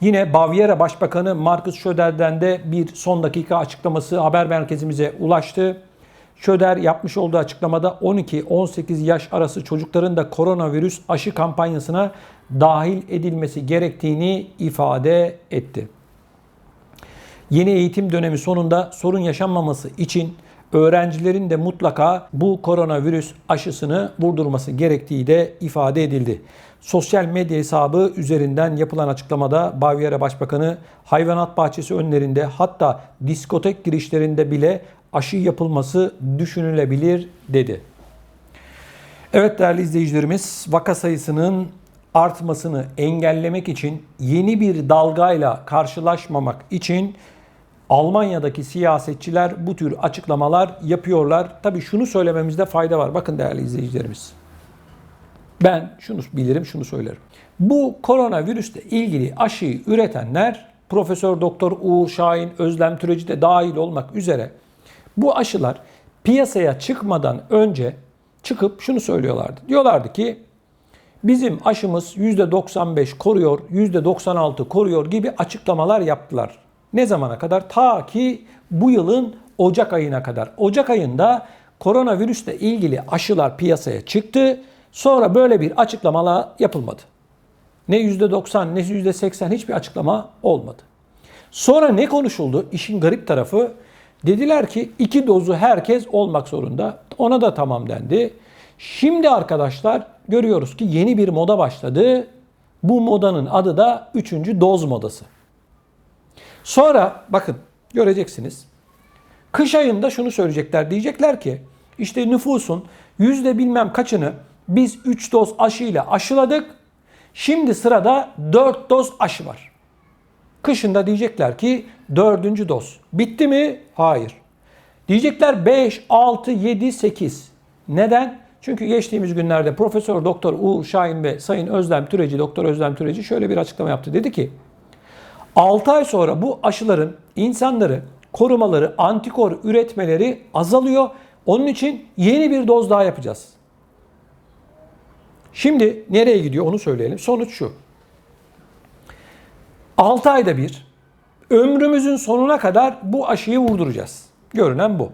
Yine Bavyera Başbakanı Markus Söder'den de bir son dakika açıklaması haber merkezimize ulaştı. Söder yapmış olduğu açıklamada 12-18 yaş arası çocukların da koronavirüs aşı kampanyasına dahil edilmesi gerektiğini ifade etti. Yeni eğitim dönemi sonunda sorun yaşanmaması için öğrencilerin de mutlaka bu koronavirüs aşısını vurdurması gerektiği de ifade edildi. Sosyal medya hesabı üzerinden yapılan açıklamada Bavyera Başbakanı hayvanat bahçesi önlerinde hatta diskotek girişlerinde bile aşı yapılması düşünülebilir dedi. Evet değerli izleyicilerimiz, vaka sayısının artmasını engellemek için yeni bir dalgayla karşılaşmamak için Almanya'daki siyasetçiler bu tür açıklamalar yapıyorlar. Tabii şunu söylememizde fayda var. Bakın değerli izleyicilerimiz. Ben şunu bilirim, şunu söylerim. Bu koronavirüsle ilgili aşıyı üretenler Profesör Doktor Uğur Şahin, Özlem Türeci de dahil olmak üzere bu aşılar piyasaya çıkmadan önce çıkıp şunu söylüyorlardı. Diyorlardı ki bizim aşımız %95 koruyor, %96 koruyor gibi açıklamalar yaptılar. Ne zamana kadar? Ta ki bu yılın Ocak ayına kadar. Ocak ayında koronavirüsle ilgili aşılar piyasaya çıktı. Sonra böyle bir açıklamalar yapılmadı. Ne %90 ne %80 hiçbir açıklama olmadı. Sonra ne konuşuldu? İşin garip tarafı, dediler ki 2 dozu herkes olmak zorunda. Ona da tamam dendi. Şimdi arkadaşlar görüyoruz ki yeni bir moda başladı. Bu modanın adı da 3. doz modası. Sonra bakın göreceksiniz. Kış ayında şunu söyleyecekler. Diyecekler ki işte nüfusun bilmem kaçını biz 3 doz aşıyla aşıladık. Şimdi sırada 4 doz aşı var. Kışında diyecekler ki 4. doz. Bitti mi? Hayır. Diyecekler 5, 6, 7, 8. Neden? Çünkü geçtiğimiz günlerde Profesör Doktor Uğur Şahin ve Sayın Özlem Türeci, Doktor Özlem Türeci şöyle bir açıklama yaptı. Dedi ki 6 ay sonra bu aşıların insanları korumaları, antikor üretmeleri azalıyor. Onun için yeni bir doz daha yapacağız. Şimdi nereye gidiyor onu söyleyelim. Sonuç şu. 6 ayda bir ömrümüzün sonuna kadar bu aşıyı vurduracağız. Görünen bu.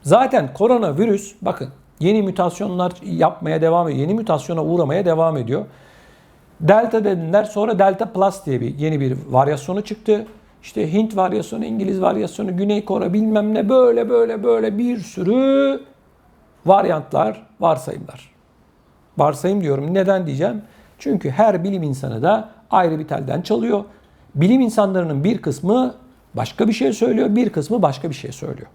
Zaten koronavirüs bakın yeni mutasyonlar yapmaya devam ediyor. Yeni mutasyona uğramaya devam ediyor. Delta dediler, sonra Delta Plus diye yeni bir varyasyonu çıktı. İşte Hint varyasyonu, İngiliz varyasyonu, Güney Kore bilmem ne böyle bir sürü varyantlar, varsayımlar. Varsayım diyorum. Neden diyeceğim? Çünkü her bilim insanı da ayrı bir telden çalıyor. Bilim insanlarının bir kısmı başka bir şey söylüyor, bir kısmı başka bir şey söylüyor.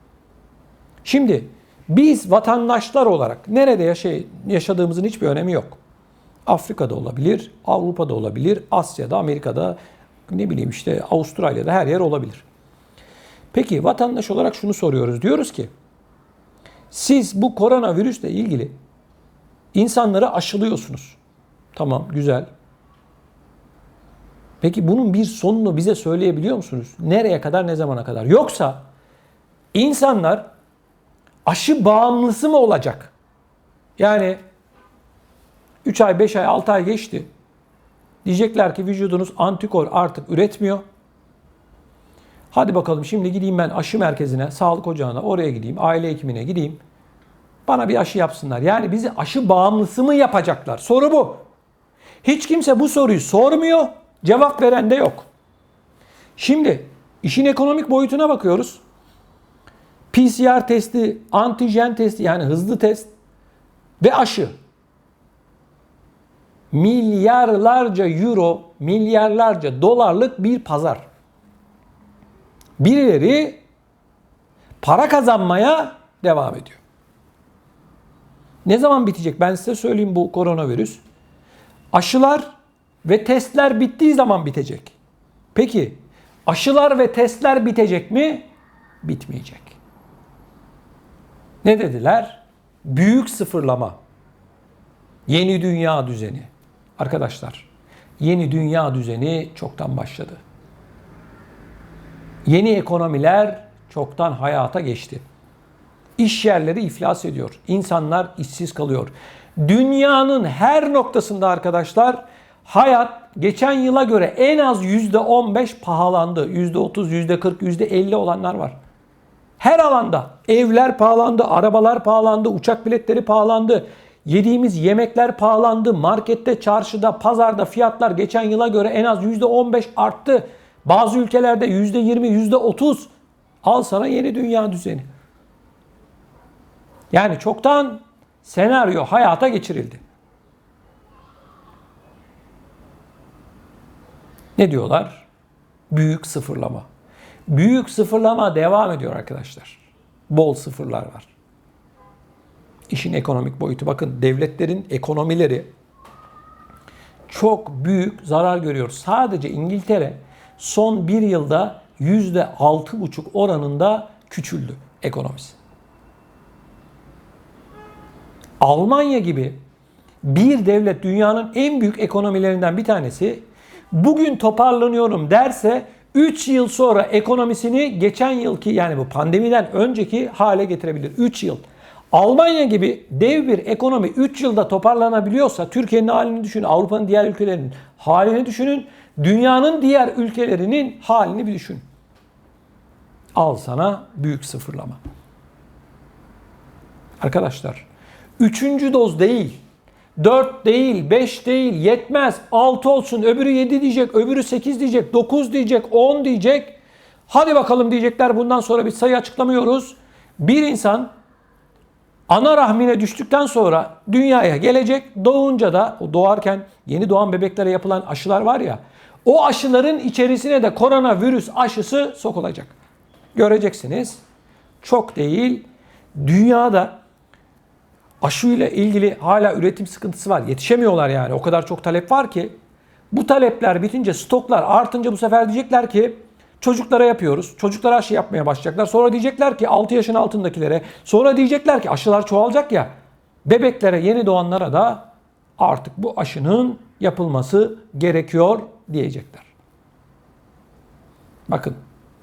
Şimdi biz vatandaşlar olarak nerede yaşadığımızın hiçbir önemi yok. Afrika'da olabilir, Avrupa'da olabilir, Asya'da, Amerika'da, ne bileyim işte Avustralya'da her yer olabilir. Peki vatandaş olarak şunu soruyoruz. Diyoruz ki siz bu koronavirüsle ilgili insanları aşılıyorsunuz. Tamam, güzel. Peki bunun bir sonunu bize söyleyebiliyor musunuz? Nereye kadar, ne zamana kadar? Yoksa insanlar aşı bağımlısı mı olacak? Yani 3 ay, 5 ay, 6 ay geçti. Diyecekler ki vücudunuz antikor artık üretmiyor. Hadi bakalım şimdi gideyim ben aşı merkezine, sağlık ocağına, oraya gideyim, aile hekimine gideyim. Bana bir aşı yapsınlar. Yani bizi aşı bağımlısı mı yapacaklar? Soru bu. Hiç kimse bu soruyu sormuyor. Cevap veren de yok. Şimdi işin ekonomik boyutuna bakıyoruz. PCR testi, antijen testi yani hızlı test ve aşı. Milyarlarca euro, milyarlarca dolarlık bir pazar. Birileri para kazanmaya devam ediyor. Ne zaman bitecek? Ben size söyleyeyim bu koronavirüs. Aşılar ve testler bittiği zaman bitecek. Peki aşılar ve testler bitecek mi? Bitmeyecek. Ne dediler? Büyük sıfırlama. Yeni dünya düzeni. Arkadaşlar, yeni dünya düzeni çoktan başladı. Yeni ekonomiler çoktan hayata geçti. İş yerleri iflas ediyor. İnsanlar işsiz kalıyor. Dünyanın her noktasında arkadaşlar Hayat geçen yıla göre en az %15 pahalandı. %30, %40, %50 olanlar var. Her alanda evler pahalandı, arabalar pahalandı, uçak biletleri pahalandı. Yediğimiz yemekler pahalandı. Markette, çarşıda, pazarda fiyatlar geçen yıla göre en az %15 arttı. Bazı ülkelerde %20, %30. Al sana yeni dünya düzeni. Yani çoktan senaryo hayata geçirildi. Ne diyorlar? Büyük sıfırlama. Büyük sıfırlama devam ediyor arkadaşlar. Bol sıfırlar var. İşin ekonomik boyutu. Bakın devletlerin ekonomileri çok büyük zarar görüyor. Sadece İngiltere son bir yılda %6,5 oranında küçüldü ekonomisi. Almanya gibi bir devlet, dünyanın en büyük ekonomilerinden bir tanesi, bugün toparlanıyorum derse 3 yıl sonra ekonomisini geçen yılki, yani bu pandemiden önceki hale getirebilir. 3 yıl. Almanya gibi dev bir ekonomi 3 yılda toparlanabiliyorsa Türkiye'nin halini düşünün, Avrupa'nın diğer ülkelerinin halini düşünün, dünyanın diğer ülkelerinin halini bir düşünün. Al sana büyük sıfırlama. Arkadaşlar, 3. doz değil, 4 değil, 5 değil, yetmez. 6 olsun, öbürü 7 diyecek, öbürü 8 diyecek, 9 diyecek, 10 diyecek. Hadi bakalım diyecekler, bundan sonra bir sayı açıklamıyoruz. Bir insan ana rahmine düştükten sonra dünyaya gelecek. Doğunca da, o doğarken yeni doğan bebeklere yapılan aşılar var ya, o aşıların içerisine de koronavirüs aşısı sokulacak. Göreceksiniz. Çok değil, dünyada aşıyla ilgili hala üretim sıkıntısı var. Yetişemiyorlar yani. O kadar çok talep var ki. Bu talepler bitince, stoklar artınca bu sefer diyecekler ki çocuklara yapıyoruz. Çocuklara aşı yapmaya başlayacaklar. Sonra diyecekler ki 6 yaşın altındakilere. Sonra diyecekler ki aşılar çoğalacak ya. Bebeklere, yeni doğanlara da artık bu aşının yapılması gerekiyor diyecekler. Bakın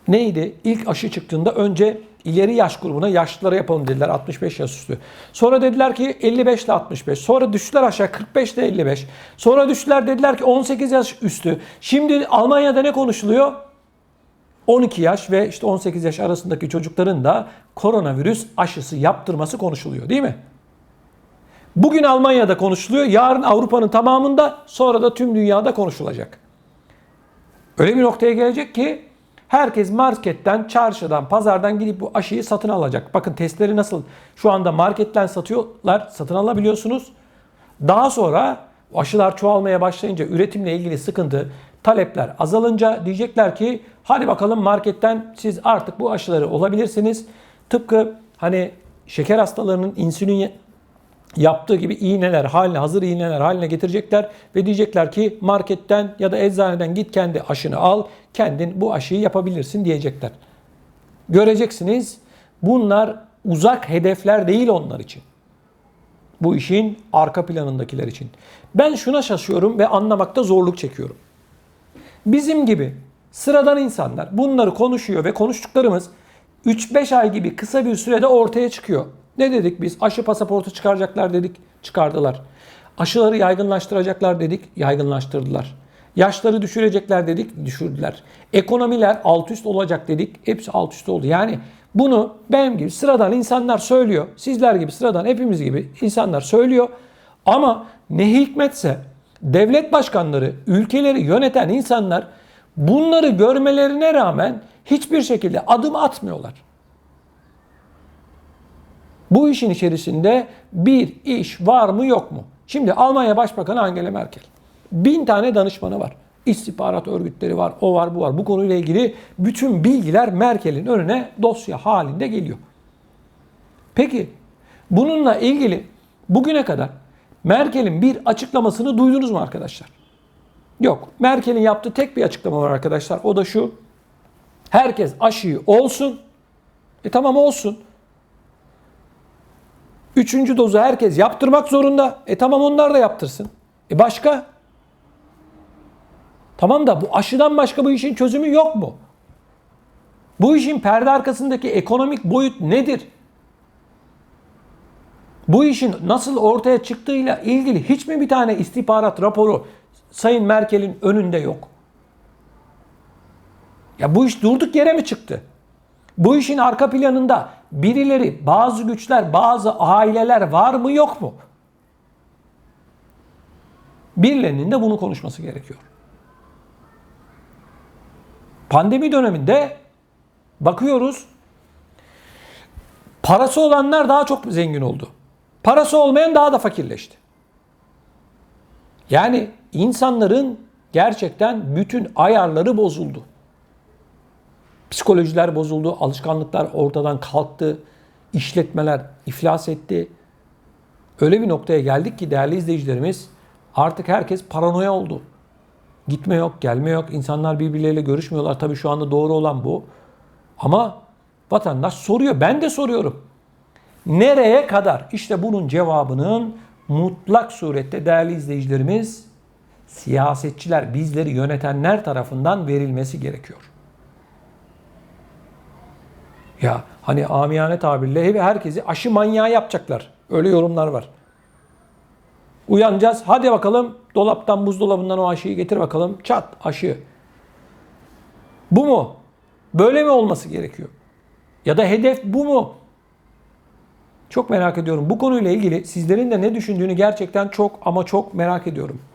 neydi? İlk aşı çıktığında önce ileri yaş grubuna, yaşlılara yapalım dediler, 65 yaş üstü. Sonra dediler ki 55 ile 65. Sonra düştüler aşağı 45 ile 55. Sonra düştüler, dediler ki 18 yaş üstü. Şimdi Almanya'da ne konuşuluyor? 12 yaş ve işte 18 yaş arasındaki çocukların da koronavirüs aşısı yaptırması konuşuluyor, değil mi? Bugün Almanya'da konuşuluyor, yarın Avrupa'nın tamamında, sonra da tüm dünyada konuşulacak. Öyle bir noktaya gelecek ki herkes marketten, çarşıdan, pazardan gidip bu aşıyı satın alacak. Bakın testleri nasıl şu anda marketten satıyorlar, satın alabiliyorsunuz. Daha sonra aşılar çoğalmaya başlayınca, üretimle ilgili sıkıntı, talepler azalınca diyecekler ki hadi bakalım marketten siz artık bu aşıları olabilirsiniz. Tıpkı hani şeker hastalarının insülin yaptığı gibi iğneler haline, hazır iğneler haline getirecekler ve diyecekler ki marketten ya da eczaneden git kendi aşını al, kendin bu aşıyı yapabilirsin diyecekler. Göreceksiniz, bunlar uzak hedefler değil onlar için. Bu işin arka planındakiler için. Ben şuna şaşıyorum ve anlamakta zorluk çekiyorum. Bizim gibi sıradan insanlar bunları konuşuyor ve konuştuklarımız 3-5 ay gibi kısa bir sürede ortaya çıkıyor. Ne dedik biz? Aşı pasaportu çıkaracaklar dedik, çıkardılar. Aşıları yaygınlaştıracaklar dedik, yaygınlaştırdılar. Yaşları düşürecekler dedik, düşürdüler. Ekonomiler alt üst olacak dedik, hepsi alt üst oldu. Yani bunu benim gibi sıradan insanlar söylüyor. Sizler gibi sıradan, hepimiz gibi insanlar söylüyor. Ama ne hikmetse devlet başkanları, ülkeleri yöneten insanlar bunları görmelerine rağmen hiçbir şekilde adım atmıyorlar. Bu işin içerisinde bir iş var mı yok mu? Şimdi Almanya Başbakanı Angela Merkel. 1000 tane danışmanı var. İstihbarat örgütleri var, o var, bu var. Bu konuyla ilgili bütün bilgiler Merkel'in önüne dosya halinde geliyor. Peki bununla ilgili bugüne kadar Merkel'in bir açıklamasını duydunuz mu arkadaşlar? Yok. Merkel'in yaptığı tek bir açıklama var arkadaşlar. O da şu: herkes aşıyı olsun. Tamam olsun. 3. dozu herkes yaptırmak zorunda. Tamam onlar da yaptırsın. Başka? Tamam da bu aşıdan başka bu işin çözümü yok mu? Bu işin perde arkasındaki ekonomik boyut nedir? Bu işin nasıl ortaya çıktığıyla ilgili hiç mi bir tane istihbarat raporu Sayın Merkel'in önünde yok. Ya bu iş durduk yere mi çıktı? Bu işin arka planında birileri, bazı güçler, bazı aileler var mı yok mu? Birilerinin de bunu konuşması gerekiyor. Pandemi döneminde bakıyoruz, parası olanlar daha çok zengin oldu. Parası olmayan daha da fakirleşti. Yani insanların gerçekten bütün ayarları bozuldu. Psikolojiler bozuldu, alışkanlıklar ortadan kalktı, işletmeler iflas etti. Öyle bir noktaya geldik ki değerli izleyicilerimiz, artık herkes paranoya oldu. Gitme yok, gelme yok, insanlar birbirleriyle görüşmüyorlar. Tabii şu anda doğru olan bu. Ama vatandaş soruyor, ben de soruyorum. Nereye kadar? İşte bunun cevabının mutlak surette değerli izleyicilerimiz, siyasetçiler, bizleri yönetenler tarafından verilmesi gerekiyor. Ya hani amiyane tabirle herkesi aşı manyağı yapacaklar. Öyle yorumlar var. Uyanacağız. Hadi bakalım dolaptan, buzdolabından o aşıyı getir bakalım. Çat aşı. Bu mu? Böyle mi olması gerekiyor? Ya da hedef bu mu? Çok merak ediyorum. Bu konuyla ilgili sizlerin de ne düşündüğünü gerçekten çok ama çok merak ediyorum.